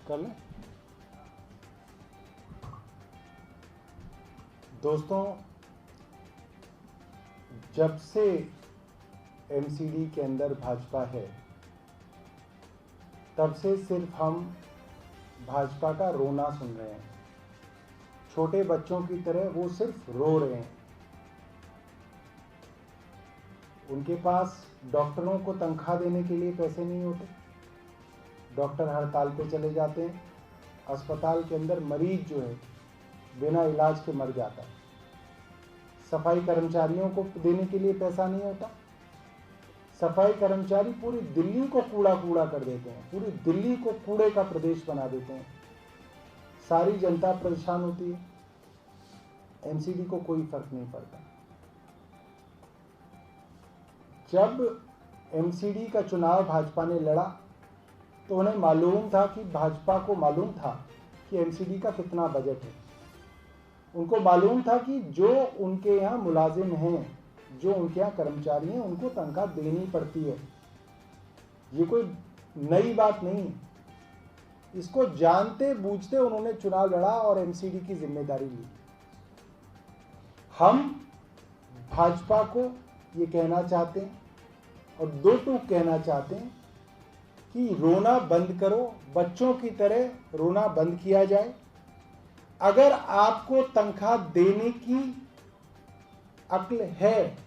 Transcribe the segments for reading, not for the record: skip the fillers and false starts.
कर लें। दोस्तों, जब से एमसीडी के अंदर भाजपा है, तब से सिर्फ हम भाजपा का रोना सुन रहे हैं। छोटे बच्चों की तरह वो सिर्फ रो रहे हैं। उनके पास डॉक्टरों को तनख्वाह देने के लिए पैसे नहीं होते, डॉक्टर हड़ताल पे चले जाते हैं। अस्पताल के अंदर मरीज जो है बिना इलाज के मर जाता है। सफाई कर्मचारियों को देने के लिए पैसा नहीं होता। सफाई कर्मचारी पूरी दिल्ली को कूड़ा कूड़ा कर देते हैं, पूरी दिल्ली को कूड़े का प्रदेश बना देते हैं। सारी जनता परेशान होती है, एमसीडी को कोई फर्क नहीं पड़ता। जब एमसीडी का चुनाव भाजपा ने लड़ा तो उन्हें मालूम था कि भाजपा को मालूम था कि एमसीडी का कितना बजट है। उनको मालूम था कि जो उनके यहाँ मुलाजिम हैं, जो उनके यहाँ कर्मचारी हैं, उनको तनख्वाह देनी पड़ती है। ये कोई नई बात नहीं है। इसको जानते बूझते उन्होंने चुनाव लड़ा और एमसीडी की जिम्मेदारी ली। हम भाजपा को ये कहना चाहते हैं और दो टूक कहना चाहते हैं कि रोना बंद करो, बच्चों की तरह रोना बंद किया जाए। अगर आपको तनख्वाह देने की अक्ल है,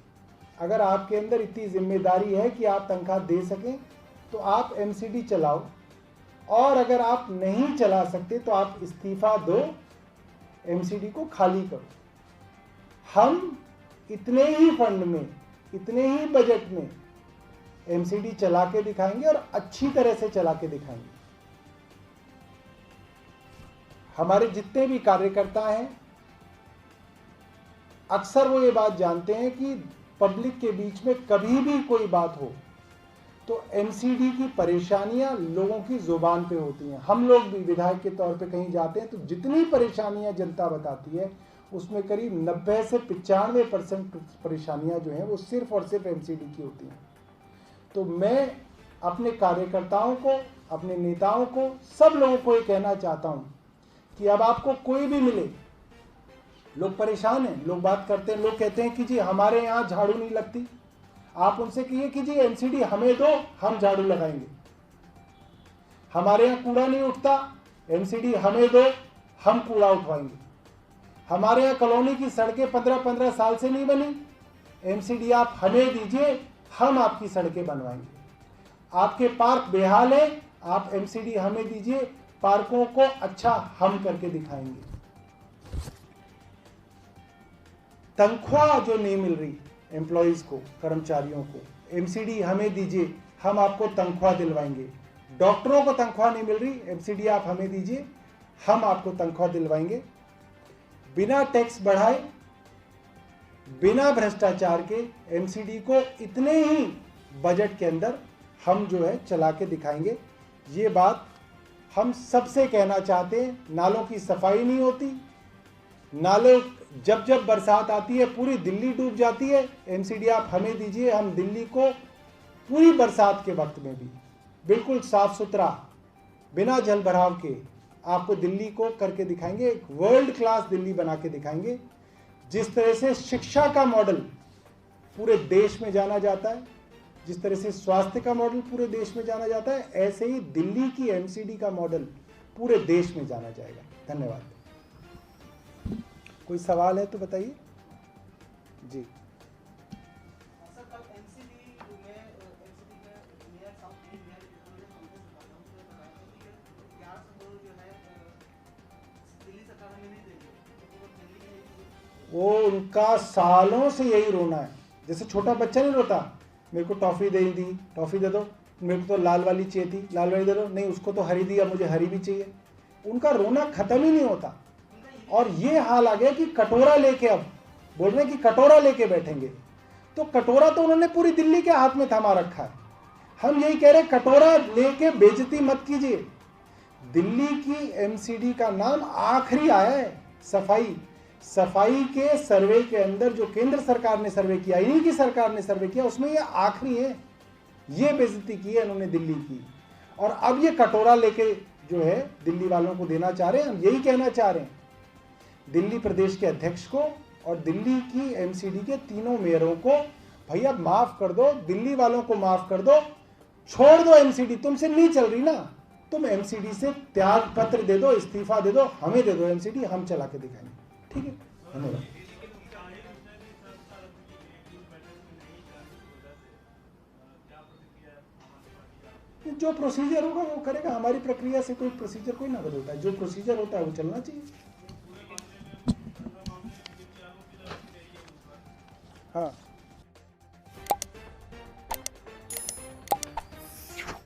अगर आपके अंदर इतनी जिम्मेदारी है कि आप तनख्वाह दे सकें, तो आप एमसीडी चलाओ। और अगर आप नहीं चला सकते तो आप इस्तीफा दो, एमसीडी को खाली करो। हम इतने ही फंड में, इतने ही बजट में एमसीडी चला के दिखाएंगे और अच्छी तरह से चला के दिखाएंगे। हमारे जितने भी कार्यकर्ता हैं, अक्सर वो ये बात जानते हैं कि पब्लिक के बीच में कभी भी कोई बात हो तो एमसीडी की परेशानियां लोगों की जुबान पे होती हैं। हम लोग भी विधायक के तौर पे कहीं जाते हैं तो जितनी परेशानियां जनता बताती है, उसमें करीब 90 से 95% परेशानियां जो हैं वो सिर्फ और सिर्फ एमसीडी की होती हैं। तो मैं अपने कार्यकर्ताओं को, अपने नेताओं को, सब लोगों को ये कहना चाहता हूं कि अब आपको कोई भी मिले, लोग परेशान हैं, लोग बात करते हैं, लोग कहते हैं कि जी हमारे यहाँ झाड़ू नहीं लगती। आप उनसे कहिए कि जी एमसीडी हमें दो, हम झाड़ू लगाएंगे। हमारे यहाँ कूड़ा नहीं उठता, एमसीडी हमें दो, हम कूड़ा उठवाएंगे। हमारे यहाँ कॉलोनी की सड़कें 15-15 साल से नहीं बनी, एमसीडी आप हमें दीजिए, हम आपकी सड़कें बनवाएंगे। आपके पार्क बेहाल है, आप एमसीडी हमें दीजिए, पार्कों को अच्छा हम करके दिखाएंगे। तनख्वाह जो नहीं मिल रही एम्प्लॉइज को, कर्मचारियों को, एमसीडी हमें दीजिए, हम आपको तनख्वाह दिलवाएंगे। डॉक्टरों को तनख्वाह नहीं मिल रही, एमसीडी आप हमें दीजिए, हम आपको तनख्वाह दिलवाएंगे। बिना टैक्स बढ़ाए, बिना भ्रष्टाचार के एमसीडी को इतने ही बजट के अंदर हम जो है चला के दिखाएंगे। ये बात हम सबसे कहना चाहते हैं। नालों की सफाई नहीं होती, नाले जब जब बरसात आती है पूरी दिल्ली डूब जाती है। एमसीडी आप हमें दीजिए, हम दिल्ली को पूरी बरसात के वक्त में भी बिल्कुल साफ सुथरा, बिना जल भराव के आपको दिल्ली को करके दिखाएंगे। एक वर्ल्ड क्लास दिल्ली बना के दिखाएंगे। जिस तरह से शिक्षा का मॉडल पूरे देश में जाना जाता है, जिस तरह से स्वास्थ्य का मॉडल पूरे देश में जाना जाता है, ऐसे ही दिल्ली की एमसीडी का मॉडल पूरे देश में जाना जाएगा। धन्यवाद। कोई सवाल है तो बताइए जी। वो उनका सालों से यही रोना है। जैसे छोटा बच्चा नहीं रोता, मेरे को टॉफी दे दी, टॉफी दे दो, मेरे को तो लाल वाली चाहिए थी, लाल वाली दे दो, नहीं उसको तो हरी दी, अब मुझे हरी भी चाहिए। उनका रोना खत्म ही नहीं होता। और ये हाल आ गया कि कटोरा लेके, अब बोल रहे हैं कि कटोरा लेके बैठेंगे। तो कटोरा तो उन्होंने पूरी दिल्ली के हाथ में थमा रखा है। हम यही कह रहे हैं, कटोरा लेके बेइज्जती मत कीजिए। दिल्ली की एमसीडी का नाम आखिरी आया है। सफाई के सर्वे के अंदर जो केंद्र सरकार ने सर्वे किया, इन्हीं की सरकार ने सर्वे किया, उसमें ये आखिरी है। ये बेइज्जती की है इन्होंने दिल्ली की। और अब ये कटोरा लेके जो है दिल्ली वालों को देना चाह रहे हैं। हम यही कहना चाह रहे हैं दिल्ली प्रदेश के अध्यक्ष को और दिल्ली की एमसीडी के तीनों मेयरों को, भैया माफ कर दो, दिल्ली वालों को माफ कर दो, छोड़ दो एमसीडी, तुमसे नहीं चल रही ना, तुम एमसीडी से त्याग पत्र दे दो, इस्तीफा दे दो, हमें दे दो एमसीडी, हम चला के दिखाएंगे। ठीक है, धन्यवाद। जो प्रोसीजर होगा वो करेगा, हमारी प्रक्रिया से कोई प्रोसीजर कोई ना बदलता है, जो प्रोसीजर होता है वो चलना चाहिए।